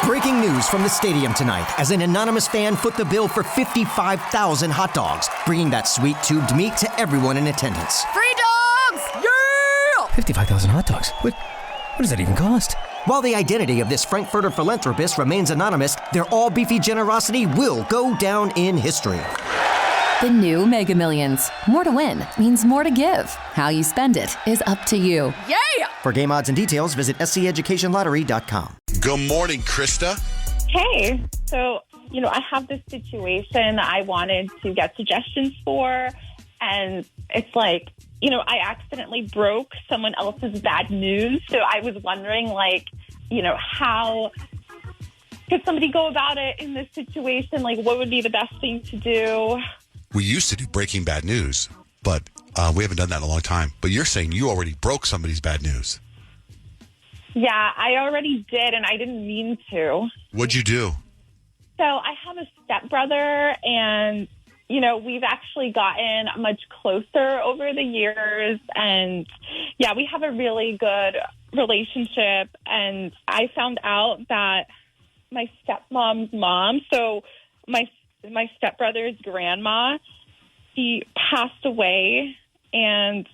Breaking news from the stadium tonight as an anonymous fan foot the bill for 55,000 hot dogs, bringing that sweet tubed meat to everyone in attendance. Free dogs! Yeah! 55,000 hot dogs? What does that even cost? While the identity of this Frankfurter philanthropist remains anonymous, their all-beefy generosity will go down in history. The new Mega Millions. More to win means more to give. How you spend it is up to you. Yeah! For game odds and details, visit sceducationlottery.com. Good morning, Krista. Hey, so, I have this situation I wanted to get suggestions for, and it's like, I accidentally broke someone else's bad news, so I was wondering, how could somebody go about it in this situation? Like, what would be the best thing to do? We used to do breaking bad news, but we haven't done that in a long time. But you're saying you already broke somebody's bad news. Yeah, I already did, and I didn't mean to. What'd you do? So I have a stepbrother, and, we've actually gotten much closer over the years. And, yeah, we have a really good relationship. And I found out that my stepmom's mom, so my stepbrother's grandma, she passed away, and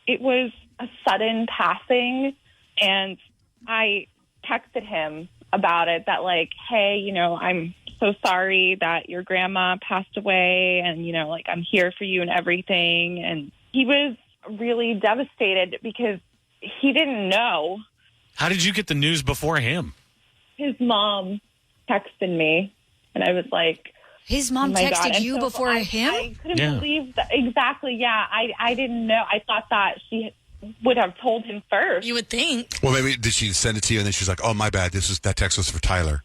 it was a sudden passing. And I texted him about it that hey, I'm so sorry that your grandma passed away, and, I'm here for you and everything. And he was really devastated because he didn't know. How did you get the news before him? His mom texted me, and I was like, his mom texted you before him? I couldn't believe that. Exactly, yeah. I didn't know. I thought that she would have told him first. You would think. Well, maybe did she send it to you and then she's like, oh, my bad. That text was for Tyler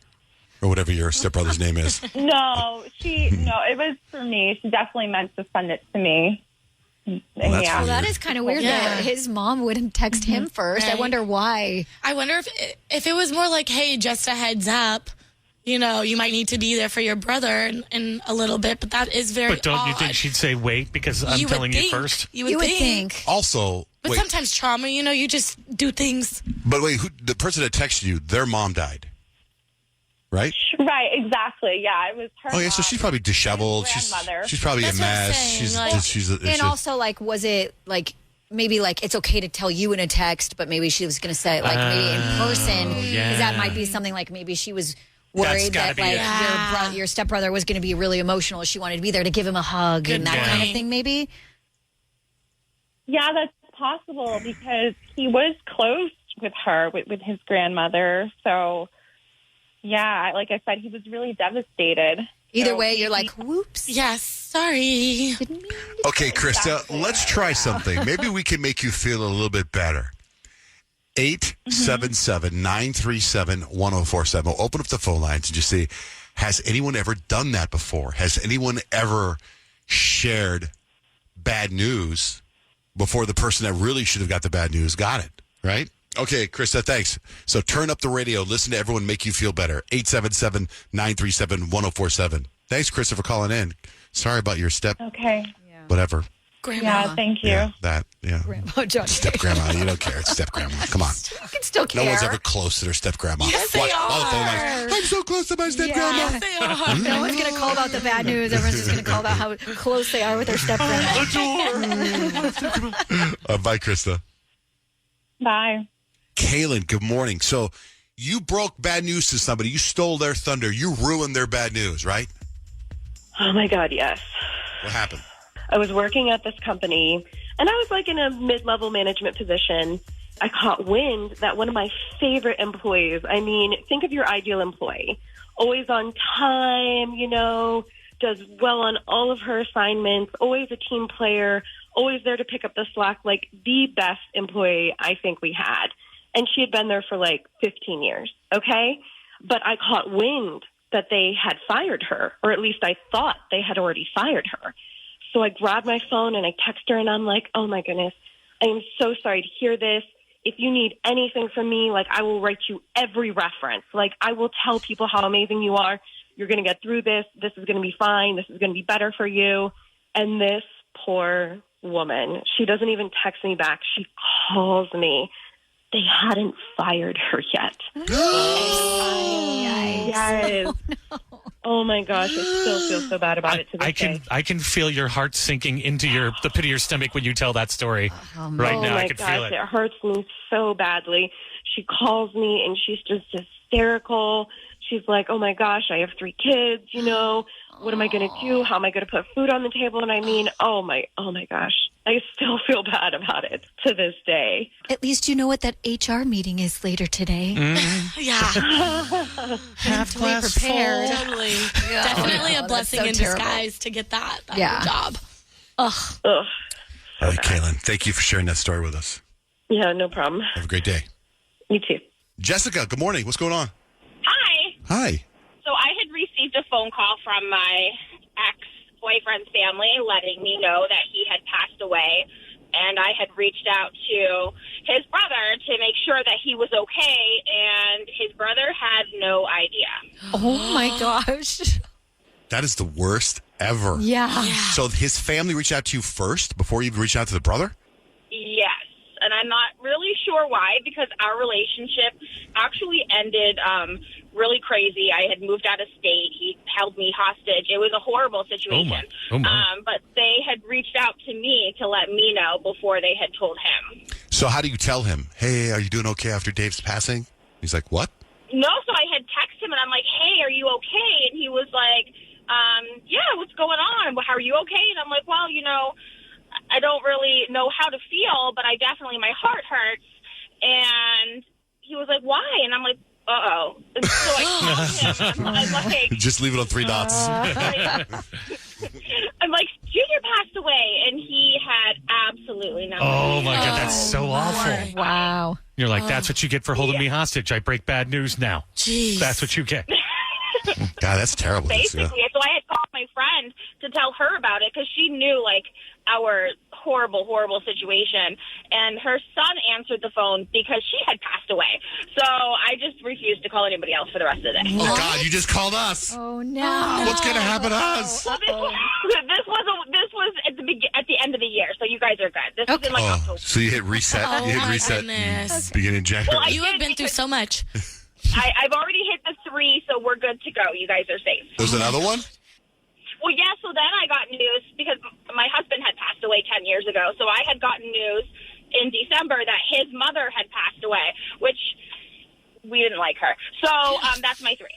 or whatever your stepbrother's name is. No, it was for me. She definitely meant to send it to me. Well, Well, that is kind of weird that his mom wouldn't text him first. Right. I wonder why. I wonder if it was more like, hey, just a heads up. You might need to be there for your brother in a little bit, but that is very But don't you think she'd say wait because I'm telling you first? You would think. Also, but sometimes trauma, you just do things. But wait, the person that texted you, their mom died, right? Right, exactly. Yeah, it was her. Oh yeah, so she's probably disheveled. She's probably a mess. And also, was it maybe it's okay to tell you in a text, but maybe she was going to say it maybe in person because that might be something maybe she was worried that your stepbrother was going to be really emotional. She wanted to be there to give him a hug and that kind of thing, maybe. Yeah, that's possible because he was close with her, with his grandmother. So, yeah, like I said, he was really devastated. Either way, you're like, whoops. Yes, sorry. Okay, Krista, let's try something. Maybe we can make you feel a little bit better. 877-937-1047. We'll open up the phone lines and just see, has anyone ever done that before? Has anyone ever shared bad news before the person that really should have got the bad news got it, right? Okay, Krista, thanks. So turn up the radio. Listen to everyone make you feel better. 877-937-1047. Thanks, Krista, for calling in. Sorry about your whatever. Grandma. Yeah, thank you. Yeah, Grandma Johnny. Step grandma. You don't care. It's step grandma. Come on. You can still care. No one's ever close to their step grandma. Yes, they are. I'm so close to my step grandma. Yes, they are. No one's going to call about the bad news. Everyone's just going to call about how close they are with their step grandma. Bye, Krista. Bye. Kaylin, good morning. So you broke bad news to somebody. You stole their thunder. You ruined their bad news, right? Oh, my God, yes. What happened? I was working at this company, and I was in a mid-level management position. I caught wind that one of my favorite employees, think of your ideal employee, always on time, does well on all of her assignments, always a team player, always there to pick up the slack, the best employee I think we had. And she had been there for 15 years, okay? But I caught wind that they had fired her, or at least I thought they had already fired her. So I grabbed my phone and I text her and I'm like, oh my goodness, I am so sorry to hear this. If you need anything from me, I will write you every reference. I will tell people how amazing you are. You're going to get through this. This is going to be fine. This is going to be better for you. And this poor woman, she doesn't even text me back. She calls me. They hadn't fired her yet. Yes. Oh my gosh, I still feel so bad about it to this day. I can feel your heart sinking into the pit of your stomach when you tell that story right now. I can feel it. It hurts me so badly. She calls me and she's just hysterical. She's like, oh my gosh, I have 3 kids, what am I going to do? How am I going to put food on the table? And I mean, oh my gosh, I still feel bad about it to this day. At least you know what that HR meeting is later today. Yeah. Mentally prepared. Totally. Definitely a blessing in disguise to get that job. Ugh. All right, Kaylin, thank you for sharing that story with us. Yeah, no problem. Have a great day. You too. Jessica, good morning. What's going on? Hi. Hi. So I had received a phone call from my ex-boyfriend's family letting me know that he had passed away, and I had reached out to his brother to make sure that he was okay, and his brother had no idea. Oh, my gosh. That is the worst ever. Yeah. So his family reached out to you first before you even reached out to the brother? Yes, and I'm not really sure why, because our relationship actually ended really crazy. I had moved out of state. He held me hostage. It was a horrible situation. Oh my. But they had reached out to me to let me know before they had told him. So how do you tell him, hey, are you doing okay after Dave's passing? He's like, what? No, so I had texted him, and I'm like, hey, are you okay? And he was like, yeah, what's going on? How are you okay? And I'm like, well, I don't really know how to feel, but my heart hurts. And he was like, why? And I'm like, uh-oh. And so I called him. I'm like, just leave it on 3 dots. I'm like, Junior passed away, and he had absolutely nothing. Oh, my God, that's so awful. Wow. You're like, that's what you get for holding me hostage. I break bad news now. Jeez. That's what you get. God, that's terrible. Basically, so I had called my friend to tell her about it because she knew, our horrible, horrible situation. And her son answered the phone because she had passed away. So I just refused to call anybody else for the rest of the day. Oh, God, you just called us. Oh, no. What's going to happen to us? Well, this was at the end of the year, so you guys are good. This was in October. So you hit reset. Oh, you hit my reset goodness. beginning of January. Well, You have been through so much. I've already hit the 3, so we're good to go. You guys are safe. There's another one? Well, yeah, so then I got news because my husband had passed away 10 years ago. So I had gotten news in December that his mother had passed away, which we didn't like her. So that's my 3.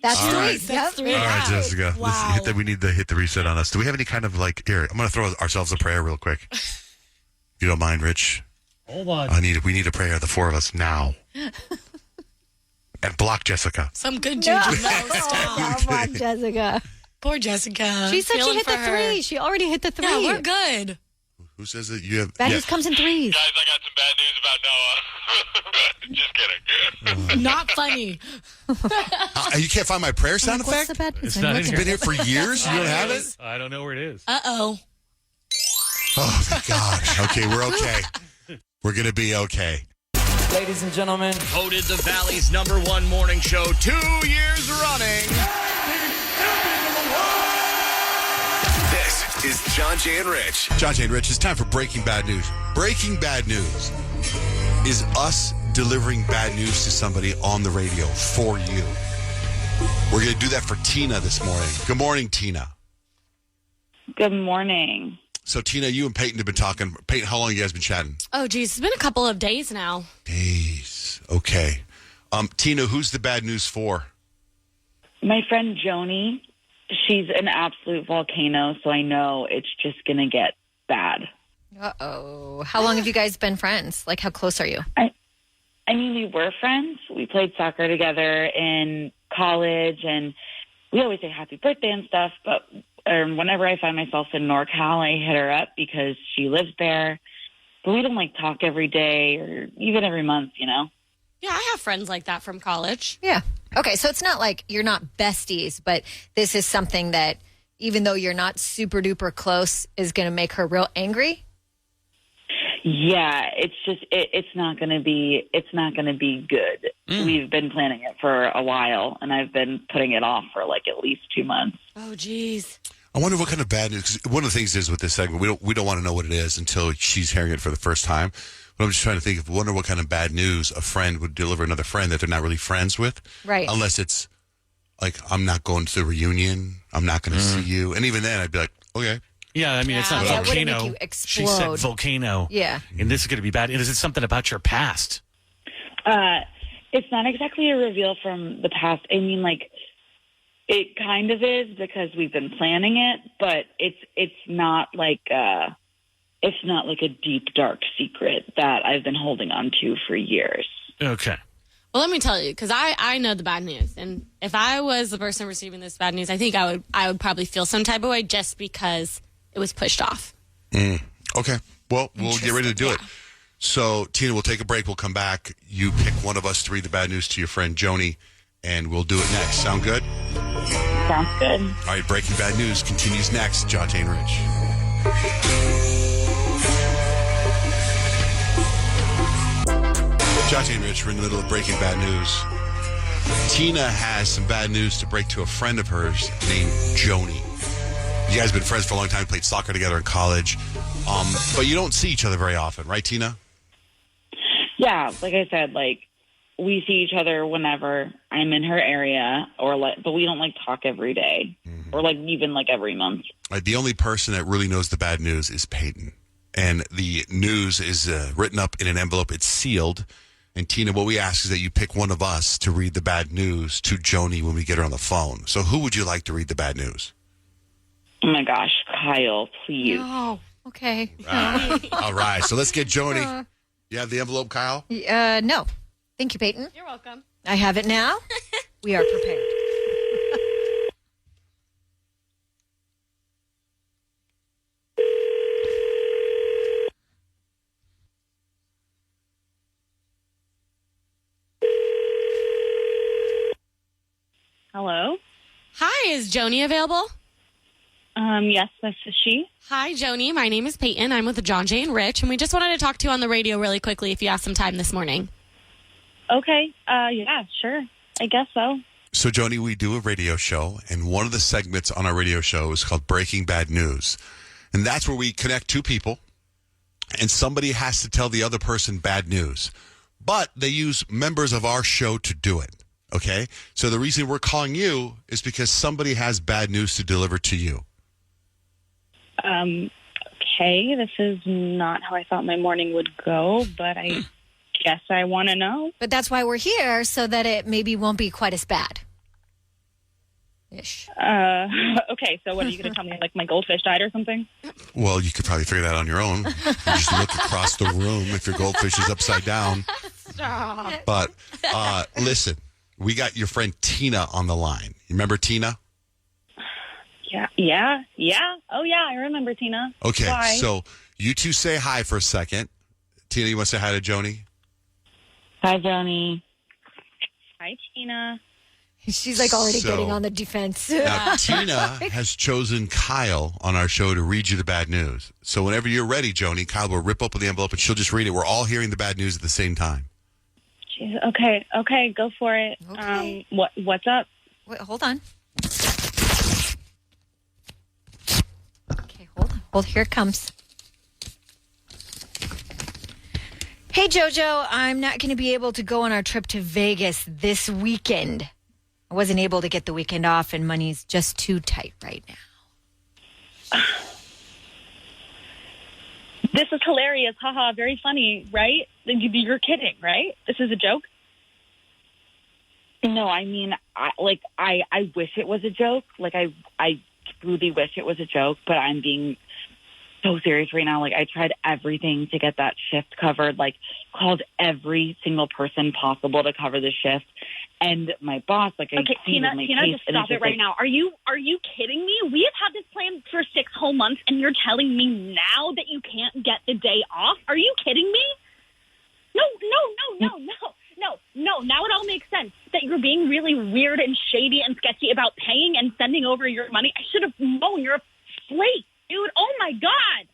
That's All 3. right. Yep. 3. All right, Jessica. Wow. We need to hit the reset on us. Do we have any kind of here, I'm going to throw ourselves a prayer real quick. If you don't mind, Rich. Hold on. We need a prayer, the 4 of us, now. And block Jessica. Some good juju. No, stop. Come on, Jessica. Poor Jessica. She said she Feeling hit for the her. 3. She already hit the 3. Yeah, we're good. Who says that you have... Bad news comes in 3s. Guys, I got some bad news about Noah. Just kidding. Not funny. You can't find my prayer sound What's effect? the bad news? It's not in It's been here for years. You don't have it? I don't know where it is. Uh-oh. Oh, my gosh. Okay, we're okay. We're going to be okay. Ladies and gentlemen, voted the Valley's #1 morning show 2 years running. This is John Jay and Rich. John Jay and Rich, it's time for Breaking Bad News. Breaking Bad News is us delivering bad news to somebody on the radio for you. We're going to do that for Tina this morning. Good morning, Tina. Good morning. So, Tina, you and Peyton have been talking. Peyton, how long have you guys been chatting? Oh, geez. It's been a couple of days now. Days. Okay. Tina, who's the bad news for? My friend Joni, she's an absolute volcano, so I know it's just going to get bad. Uh-oh. How long have you guys been friends? How close are you? I mean, we were friends. We played soccer together in college, and we always say happy birthday and stuff, but whenever I find myself in NorCal, I hit her up because she lives there. But we don't talk every day or even every month, Yeah, I have friends like that from college. Yeah. Okay, so it's not like you're not besties, but this is something that, even though you're not super duper close, is going to make her real angry? Yeah, it's just it's not going to be good. We've been planning it for a while, and I've been putting it off for at least 2 months. Oh, geez. I wonder what kind of bad news. 'Cause one of the things is with this segment, we don't want to know what it is until she's hearing it for the first time. But I'm just trying to think wonder what kind of bad news a friend would deliver another friend that they're not really friends with, right? Unless it's like, I'm not going to the reunion. I'm not going to see you. And even then, I'd be like, okay. Yeah, I mean, it's not Yeah, it wouldn't volcano. make you She said explode. volcano. Yeah. And this is going to be bad. Is it something about your past? It's not exactly a reveal from the past. I mean, like, it kind of is because we've been planning it, but it's not like a deep, dark secret that I've been holding on to for years. Okay. Well, let me tell you, because I know the bad news, and if I was the person receiving this bad news, I think I would probably feel some type of way just because it was pushed off. Okay. Well, we'll get ready to do it. So, Tina, we'll take a break. We'll come back. You pick one of us to read the bad news to your friend Joni, and we'll do it next. Sound good? Sounds good. All right, Breaking Bad News continues next. Jonte and Rich. Jonte and Rich, we're in the middle of Breaking Bad News. Tina has some bad news to break to a friend of hers named Joni. You guys have been friends for a long time, played soccer together in college, but you don't see each other very often, right, Tina? Yeah, like I said, like, we see each other whenever I'm in her area, but we don't, like, talk every day or, like, even, like, every month. Right, the only person that really knows the bad news is Peyton. And the news is written up in an envelope. It's sealed. And, Tina, what we ask is that you pick one of us to read the bad news to Joni when we get her on the phone. So who would you like to read the bad news? Oh, my gosh, Kyle, please. Oh, okay. All right, so let's get Joni. You have the envelope, Kyle? No. Thank you, Peyton. You're welcome. I have it now. We are prepared. Hello? Hi, is Joni available? Yes, this is she. Hi, Joni. My name is Peyton. I'm with John, Jay, and Rich, and we just wanted to talk to you on the radio really quickly if you have some time this morning. Okay. Yeah, sure. I guess so. So, Joni, we do a radio show, and one of the segments on our radio show is called Breaking Bad News. And that's where we connect two people, and somebody has to tell the other person bad news. But they use members of our show to do it, okay? So the reason we're calling you is because somebody has bad news to deliver to you. Okay, this is not how I thought my morning would go, but I guess I want to know. But that's why we're here, so that it maybe won't be quite as bad. Ish. Okay, so what are you going to tell me? Like my goldfish died or something? Well, you could probably figure that out on your own. You just look across the room if your goldfish is upside down. Stop. But listen, we got your friend Tina on the line. You remember Tina? Yeah. Oh, yeah, I remember Tina. Okay, Why? so you two say hi for a second. Tina, you want to say hi to Joni? Hi, Joni. Hi, Tina. She's like already So- getting on the defense. Now, Tina has chosen Kyle on our show to read you the bad news. So whenever you're ready, Joni, Kyle will rip open the envelope and she'll just read it. We're all hearing the bad news at the same time. Jeez, okay, go for it. Okay. What's up? Wait, hold on. Okay, hold. Here it comes. Hey, JoJo, I'm not going to be able to go on our trip to Vegas this weekend. I wasn't able to get the weekend off, and money's just too tight right now. This is hilarious. Haha, very funny, right? You're kidding, right? This is a joke? No, I mean, I wish it was a joke. Like, I truly wish it was a joke, but I'm being so serious right now. Like, I tried everything to get that shift covered, like, called every single person possible to cover the shift. And my boss, like, Okay, Tina, case, just stop it right now. Are you kidding me? We have had this plan for 6 whole months, and you're telling me now that you can't get the day off? Are you kidding me? No. Now it all makes sense that you're being really weird and shady and sketchy about paying and sending over your money. I should have known. You're a flake, dude. Oh my God.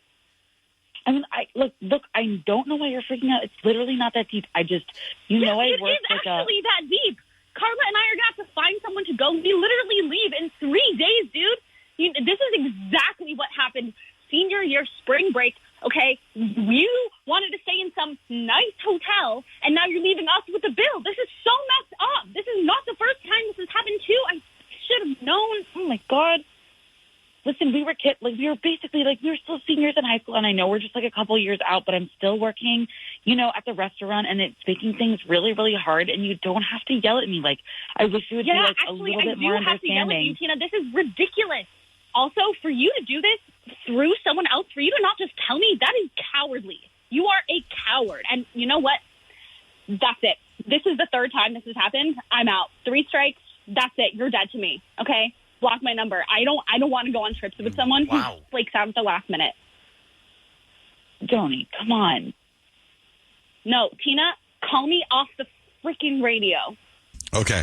I mean, look, I don't know why you're freaking out. It's literally not that deep. I just, I work It is actually that deep. Carla and I are going to have to find someone to go. We literally leave in 3 days, dude. This is exactly what happened senior year spring break, okay? You wanted to stay in some nice hotel, and now you're leaving us with the bill. This is so messed up. This is not the first time this has happened, too. oh my God. Listen, we were kids, like we were basically like we were still seniors in high school, and I know we're just like a couple years out, but I'm still working, at the restaurant, and it's making things really, really hard. And you don't have to yell at me. Like I wish you would be like a little bit more understanding. I do have to yell at you, Tina. This is ridiculous. Also, for you to do this through someone else, for you to not just tell me, that is cowardly. You are a coward, and you know what? That's it. This is the third time this has happened. I'm out. 3 strikes. That's it. You're dead to me. Okay. Block my number. I don't want to go on trips with someone who flakes out at the last minute. Joni, come on. No, Tina, call me off the freaking radio. Okay.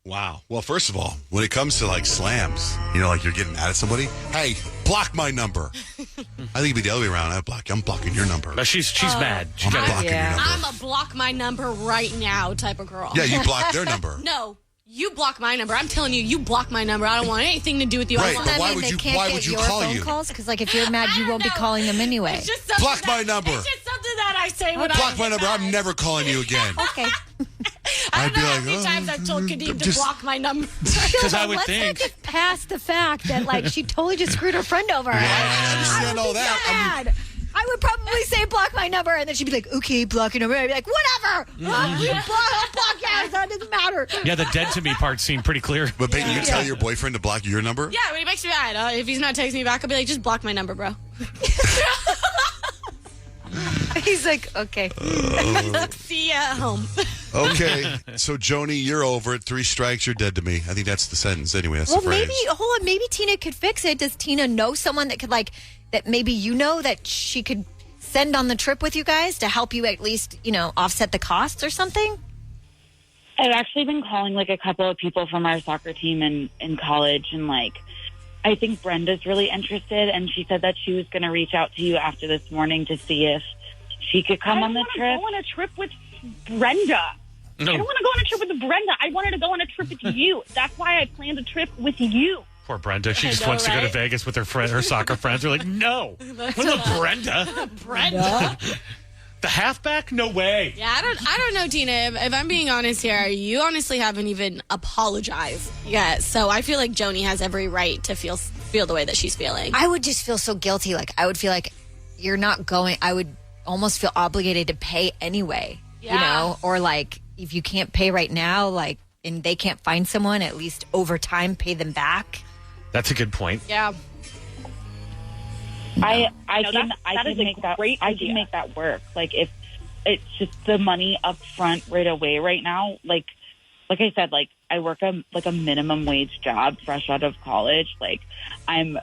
Wow. Well, first of all, when it comes to like slams, like you're getting mad at somebody, hey, block my number. I think it'd be the other way around. I'm blocking your number. No, she's mad. I'm blocking your number. I'm a block my number right now type of girl. Yeah, you block their number. No. You block my number. I'm telling you, you block my number. I don't want anything to do with you. Right, I but why would you call phone you? calls? Because if you're mad, you won't be calling them anyway. It's just block my number. It's just something that I say when block my number. I'm never calling you again. Okay. I don't know how many times I've told Kadeem to block my number. Because I would let's think. not get past the fact that she totally just screwed her friend over. Yeah, I understand all that. So mad. I would probably say block my number, and then she'd be like, okay, block your number. I'd be like, whatever. Block yours. That doesn't matter. Yeah, the dead to me part seemed pretty clear. But Peyton, you tell your boyfriend to block your number? Yeah, when he makes me mad. If he's not texting me back, I'll be like, just block my number, bro. He's like, okay. See you at home. Okay, so Joni, you're over it. 3 strikes, you're dead to me. I think that's the sentence anyway. That's the phrase. Maybe Tina could fix it. Does Tina know someone that could that maybe that she could send on the trip with you guys to help you at least, offset the costs or something? I've actually been calling a couple of people from our soccer team in college, and I think Brenda's really interested, and she said that she was going to reach out to you after this morning to see if she could come on the trip. I don't want to go on a trip with Brenda. No. I don't want to go on a trip with Brenda. I wanted to go on a trip with you. That's why I planned a trip with you. Poor Brenda. She just wants to go to Vegas with her soccer friends. They're like, no. What about Brenda? Brenda? The halfback? No way. Yeah, I don't know, Tina. If I'm being honest here, you honestly haven't even apologized yet. So I feel like Joni has every right to feel the way that she's feeling. I would just feel so guilty. I would feel like you're not going. I would almost feel obligated to pay anyway. Yeah. Or if you can't pay right now, and they can't find someone, at least over time pay them back. That's a good point. Yeah. I can make that work. If it's just the money up front right away right now, like I said, I work a minimum wage job fresh out of college. Over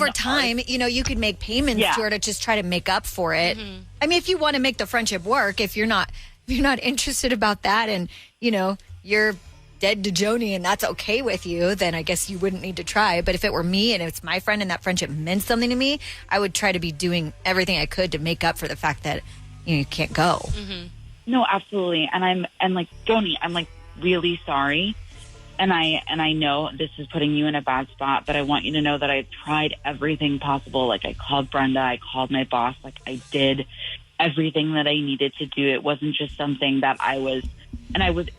time, you could make payments to her to just try to make up for it. Mm-hmm. I mean, if you want to make the friendship work, if you're not interested about that, and you're dead to Joni and that's okay with you, then I guess you wouldn't need to try. But if it were me and it's my friend and that friendship meant something to me, I would try to be doing everything I could to make up for the fact that you can't go. Mm-hmm. No, absolutely. And Joni, I'm really sorry. And I know this is putting you in a bad spot, but I want you to know that I tried everything possible. I called Brenda, I called my boss, I did everything that I needed to do. It wasn't just something that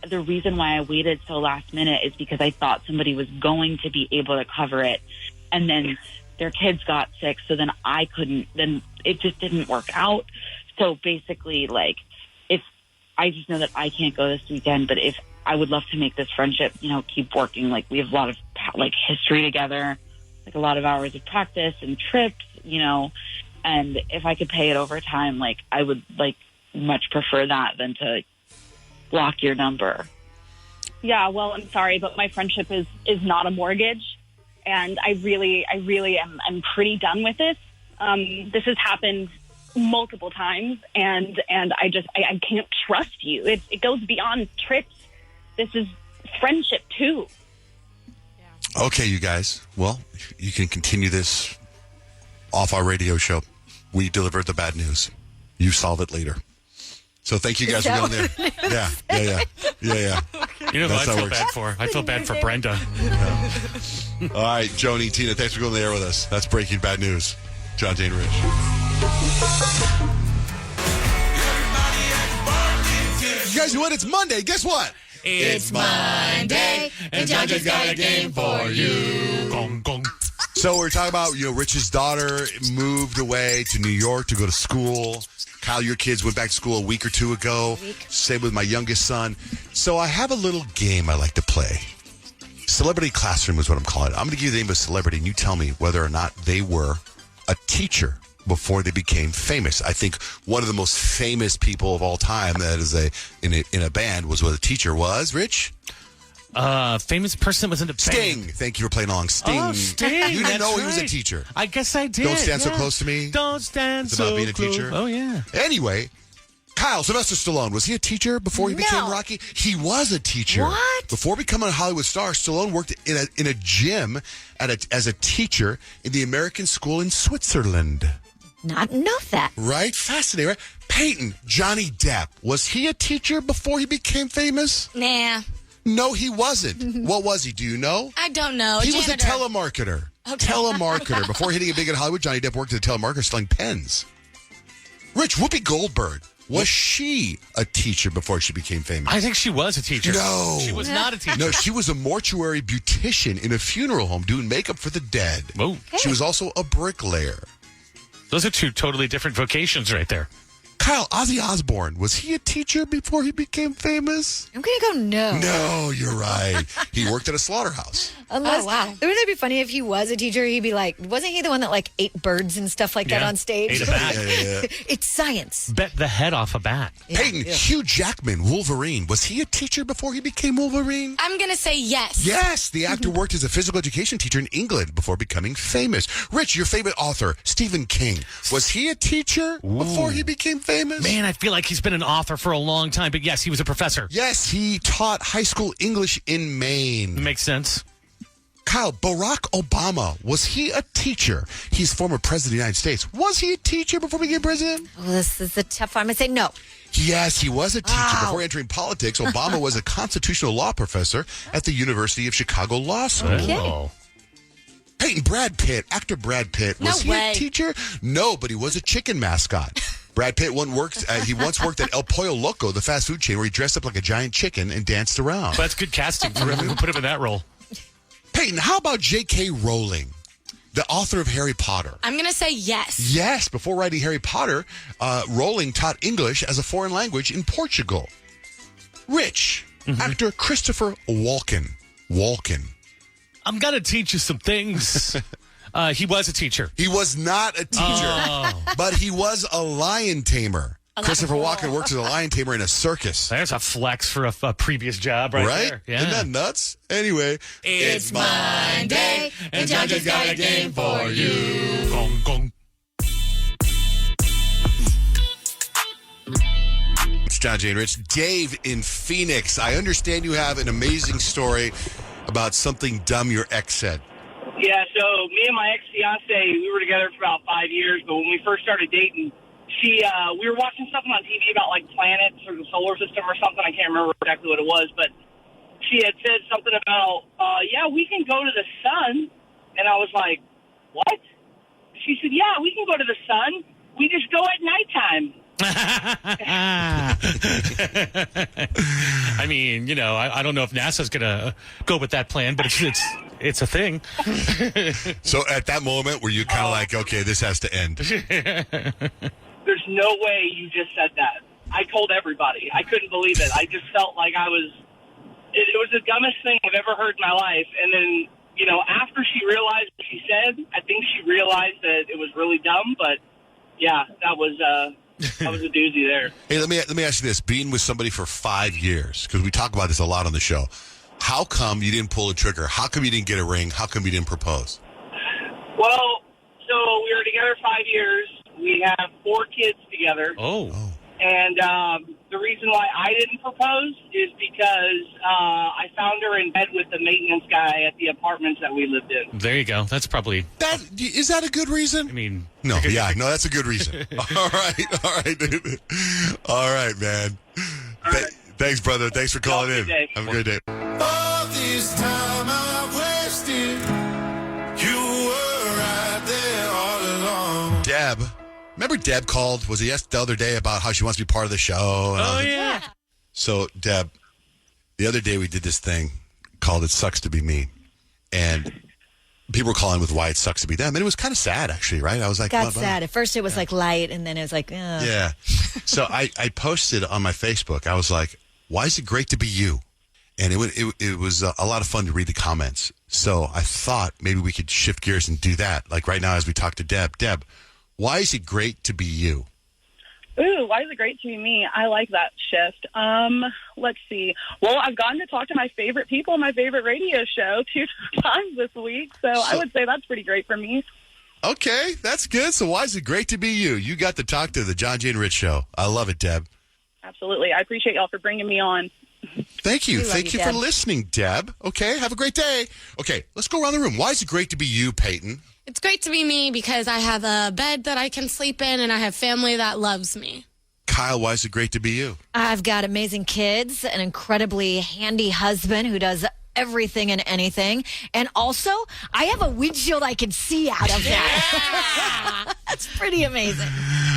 the reason why I waited so last minute is because I thought somebody was going to be able to cover it. And then their kids got sick. So then I couldn't, then it just didn't work out. So basically, if I just know that I can't go this weekend, but if I would love to make this friendship, keep working. We have a lot of history together, a lot of hours of practice and trips, and if I could pay it over time, I would much prefer that than to block your number. Yeah, well, I'm sorry, but my friendship is not a mortgage, and I really am. I'm pretty done with this. This has happened multiple times, and I can't trust you. It goes beyond trips. This is friendship too. Okay, you guys. Well, you can continue this off our radio show. We delivered the bad news. You solve it later. So thank you guys for going there. Yeah. You know who I feel bad for? I feel bad for Brenda. Yeah. All right, Joni, Tina, thanks for going on the air with us. That's Breaking Bad News. John, Jane, Rich. You guys know what? It's Monday. Guess what? It's Monday, and John just got a game for you. Gong, gong. So we're talking about, Rich's daughter moved away to New York to go to school. Kyle, your kids went back to school a week or two ago. Same with my youngest son. So I have a little game I like to play. Celebrity Classroom is what I'm calling it. I'm going to give you the name of a celebrity, and you tell me whether or not they were a teacher before they became famous. I think one of the most famous people of all time that is in a band was what a teacher was. Rich? Famous person was in the band. Sting. Thank you for playing along. Sting. Oh, Sting. You didn't know he was a right. teacher. I guess I did. Don't stand so close to me. Don't stand it's so about being a close. teacher. Oh, yeah. Anyway, Kyle, Sylvester Stallone, was he a teacher before he became Rocky? He was a teacher. What? Before becoming a Hollywood star, Stallone worked in a gym as a teacher in the American school in Switzerland. Not know that. Right? Fascinating, right? Peyton, Johnny Depp, was he a teacher before he became famous? Nah. No, he wasn't. What was he? Do you know? I don't know. He was a Janitor. telemarketer. Okay. Telemarketer. Before hitting it big in Hollywood, Johnny Depp worked as a telemarketer selling pens. Rich, Whoopi Goldberg. Was she a teacher before she became famous? I think she was a teacher. No. She was not a teacher. No, she was a mortuary beautician in a funeral home doing makeup for the dead. Whoa. She was also a bricklayer. Those are two totally different vocations right there. Kyle, Ozzy Osbourne, was he a teacher before he became famous? I'm going to go no. No, you're right. He worked at a slaughterhouse. Unless, wow. Wouldn't it be funny if he was a teacher? He'd be like, wasn't he the one that ate birds and stuff like that on stage? Ate a bat. Yeah. It's science. Bet the head off a bat. Peyton, Hugh Jackman, Wolverine. Was he a teacher before he became Wolverine? I'm going to say yes. Yes, the actor worked as a physical education teacher in England before becoming famous. Rich, your favorite author, Stephen King. Was he a teacher before he became famous? Man, I feel like he's been an author for a long time, but yes, he was a professor. Yes, he taught high school English in Maine. Makes sense. Kyle, Barack Obama, was he a teacher? He's former president of the United States. Was he a teacher before he became president? Oh, this is a tough one. I'm going to say no. Yes, he was a teacher. Before entering politics, Obama was a constitutional law professor at the University of Chicago Law School. Okay. Oh. Peyton, Brad Pitt, actor Brad Pitt, was he a teacher? No, but he was a chicken mascot. Brad Pitt once worked at El Pollo Loco, the fast food chain, where he dressed up like a giant chicken and danced around. But that's good casting for him. Who put him in that role? Peyton, how about J.K. Rowling, the author of Harry Potter? I'm going to say yes. Yes, before writing Harry Potter, Rowling taught English as a foreign language in Portugal. Rich, actor Christopher Walken. I'm going to teach you some things. He was a teacher. He was not a teacher, but he was a lion tamer. Christopher Walken worked as a lion tamer in a circus. There's a flex for a previous job right there. Yeah. Isn't that nuts? Anyway. It's Monday, and John just got a game for you. Gong, gong. It's John Jane Rich. Dave in Phoenix. I understand you have an amazing story about something dumb your ex said. Yeah, so me and my ex-fiance, we were together for about 5 years, but when we first started dating, we were watching something on TV about, planets or the solar system or something. I can't remember exactly what it was, but she had said something about, yeah, we can go to the sun. And I was like, what? She said, yeah, we can go to the sun. We just go at nighttime. I mean, I don't know if NASA's going to go with that plan, but it's a thing. So at that moment, were you kind of like, okay, this has to end? There's no way you just said that. I told everybody. I couldn't believe it. I just felt like it was the dumbest thing I've ever heard in my life. And then, after she realized what she said, I think she realized that it was really dumb. But, yeah, that was a doozy there. Hey, let me ask you this. Being with somebody for 5 years, because we talk about this a lot on the show, how come you didn't pull the trigger? How come you didn't get a ring? How come you didn't propose? Well, so we were together 5 years. We have 4 kids together. Oh. And the reason why I didn't propose is because I found her in bed with the maintenance guy at the apartments that we lived in. There you go. That's probably... Is that a good reason? I mean... No, that's a good reason. All right, dude. All right, man. Thanks, brother. Thanks for calling in. Have a great day. All this time I wasted, you were right there all along. Deb. Remember Deb called, was it the other day, about how she wants to be part of the show? Oh, yeah. So, Deb, The other day we did this thing called It Sucks to Be Me. And people were calling with why it sucks to be them. And it was kind of sad, actually, right? I was like, got sad. At first it was like light, and then it was like, ugh. Yeah. So I posted on my Facebook, I was like, why is it great to be you? And it was a lot of fun to read the comments. So I thought maybe we could shift gears and do that. Like right now as we talk to Deb. Deb, why is it great to be you? Ooh, why is it great to be me? I like that shift. Let's see. Well, I've gotten to talk to my favorite people on my favorite radio show 2 times this week, so I would say that's pretty great for me. Okay, that's good. So why is it great to be you? You got to talk to the John, Jay, and Rich show. I love it, Deb. Absolutely. I appreciate y'all for bringing me on. Thank you. Thank you for Deb. listening, Deb. Okay, have a great day. Okay, let's go around the room. Why is it great to be you, Peyton? It's great to be me because I have a bed that I can sleep in and I have family that loves me. Kyle, why is it great to be you? I've got amazing kids, an incredibly handy husband who does everything and anything. And also, I have a windshield I can see out of that. That's pretty amazing.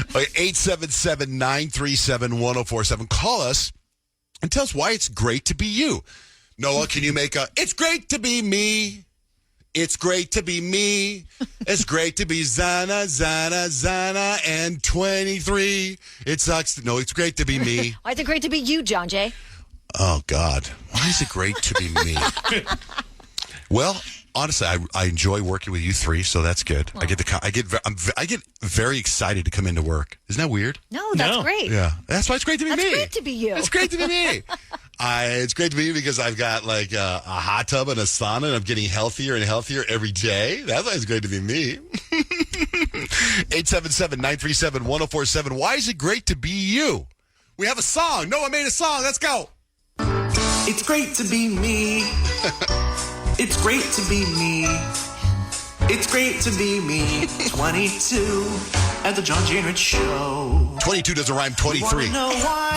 877-937-1047. Call us and tell us why it's great to be you. Noah, can you make it's great to be me. It's great to be me. It's great to be Zana, and 23. It sucks. No, it's great to be me. Why is it great to be you, John Jay? Oh, God. Why is it great to be me? Well, honestly, I enjoy working with you three, so that's good. I get very excited to come into work. Isn't that weird? No, that's great. Yeah, that's why it's great to be me. That's great to be you. It's great to be me. It's great to be me because I've got like a hot tub and a sauna, and I'm getting healthier and healthier every day. That's why it's great to be me. 877-937-1047. Why is it great to be you? We have a song. Noah made a song. Let's go. It's great to be me. It's great to be me. It's great to be me. 22 at the John Jay and Rich Show. 22 doesn't rhyme 23. You know why?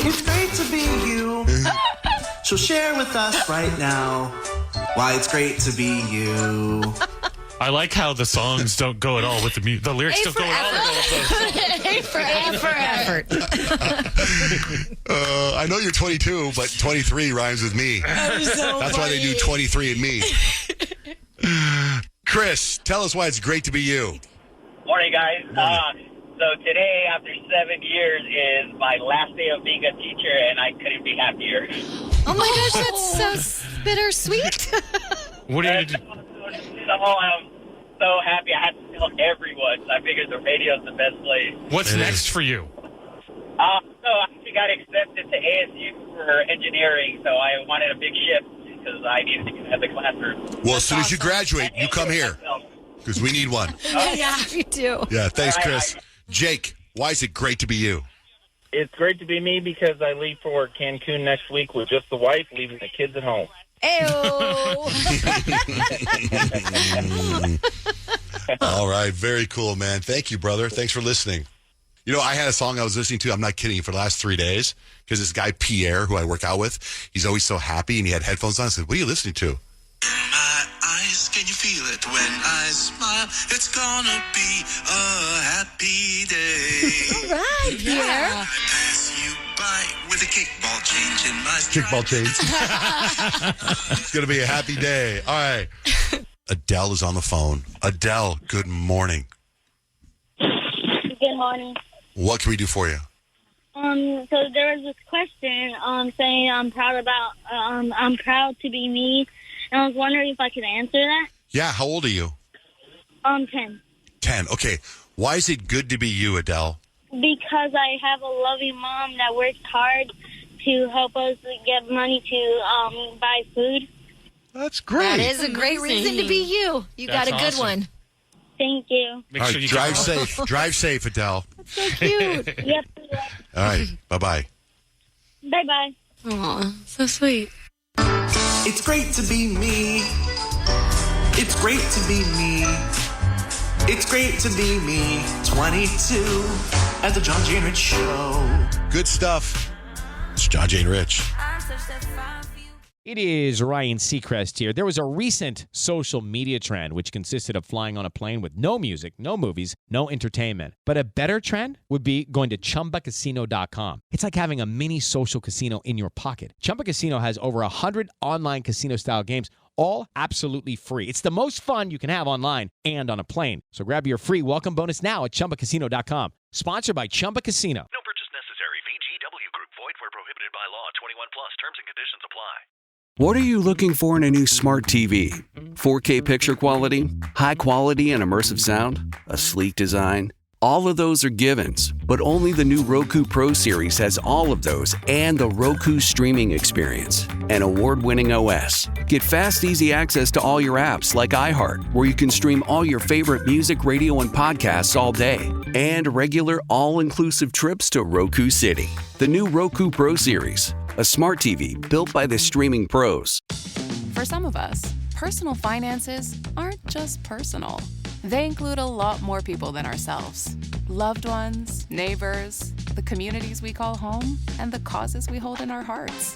It's great to be you. So share with us right now why it's great to be you. I like how the songs don't go at all with the music. The lyrics don't go at all with A for effort. I know you're 22, but 23 rhymes with me. That's why they do 23 and me. Chris, tell us why it's great to be you. Morning, guys. So today, after 7 years, is my last day of being a teacher, and I couldn't be happier. Oh my gosh, that's so bittersweet. What are you going to do? So I'm so happy. I had to tell everyone. So I figured the radio's the best place. What's next for you? So I actually got accepted to ASU for engineering, so I wanted a big shift because I needed to get out of the classroom. Well, as soon as you graduate, you come here because we need one. Yeah, you do. Yeah, thanks, Chris. Jake, why is it great to be you? It's great to be me because I leave for Cancun next week with just the wife, leaving the kids at home. All right, very cool, man. Thank you, brother. Thanks for listening. You know, I had a song I was listening to, I'm not kidding you, for the last 3 days, because this guy, Pierre, who I work out with, he's always so happy, and he had headphones on. I said, what are you listening to? My eyes, can you feel it when I smile? It's gonna be a happy day. All right, Pierre. I pass you by with a kickball change in my stride. Kickball change. It's going to be a happy day. All right. Adele is on the phone. Adele, good morning. Good morning. What can we do for you? So there was this question saying I'm proud to be me, and I was wondering if I could answer that. Yeah, how old are you? 10. 10. Okay. Why is it good to be you, Adele? Because I have a loving mom that works hard to help us get money to buy food. That's great. That is a great reason to be you. You got a good one. Thank you. All right, drive safe. Drive safe, Adele. That's so cute. Yep. All right, bye-bye. Bye-bye. Aw, so sweet. It's great to be me. It's great to be me. It's great to be me. 22 at the John Jay and Rich Show. Good stuff. It's John Jay and Rich. It is Ryan Seacrest here. There was a recent social media trend which consisted of flying on a plane with no music, no movies, no entertainment. But a better trend would be going to ChumbaCasino.com. It's like having a mini social casino in your pocket. Chumba Casino has over 100 online casino-style games, all absolutely free. It's the most fun you can have online and on a plane. So grab your free welcome bonus now at ChumbaCasino.com. Sponsored by Chumba Casino. No purchase necessary. VGW Group. Void where prohibited by law. 21 plus. Terms and conditions apply. What are you looking for in a new smart TV? 4K picture quality? High quality and immersive sound? A sleek design? All of those are givens, but only the new Roku Pro Series has all of those and the Roku streaming experience, an award-winning OS. Get fast, easy access to all your apps like iHeart, where you can stream all your favorite music, radio, and podcasts all day, and regular all-inclusive trips to Roku City. The new Roku Pro Series, a smart TV built by the streaming pros. For some of us, personal finances aren't just personal. They include a lot more people than ourselves. Loved ones, neighbors, the communities we call home, and the causes we hold in our hearts.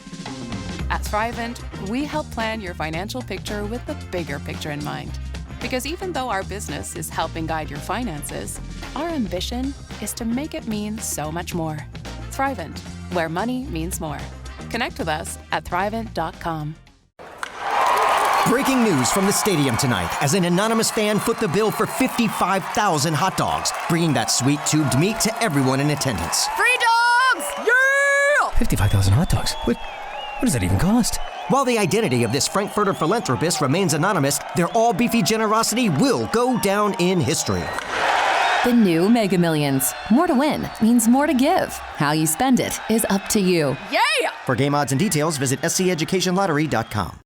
At Thrivent, we help plan your financial picture with the bigger picture in mind. Because even though our business is helping guide your finances, our ambition is to make it mean so much more. Thrivent, where money means more. Connect with us at Thrivent.com. Breaking news from the stadium tonight as an anonymous fan foot the bill for 55,000 hot dogs, bringing that sweet tubed meat to everyone in attendance. Free dogs! Yeah! 55,000 hot dogs? What does that even cost? While the identity of this Frankfurter philanthropist remains anonymous, their all-beefy generosity will go down in history. The new Mega Millions. More to win means more to give. How you spend it is up to you. Yeah! For game odds and details, visit sceducationlottery.com.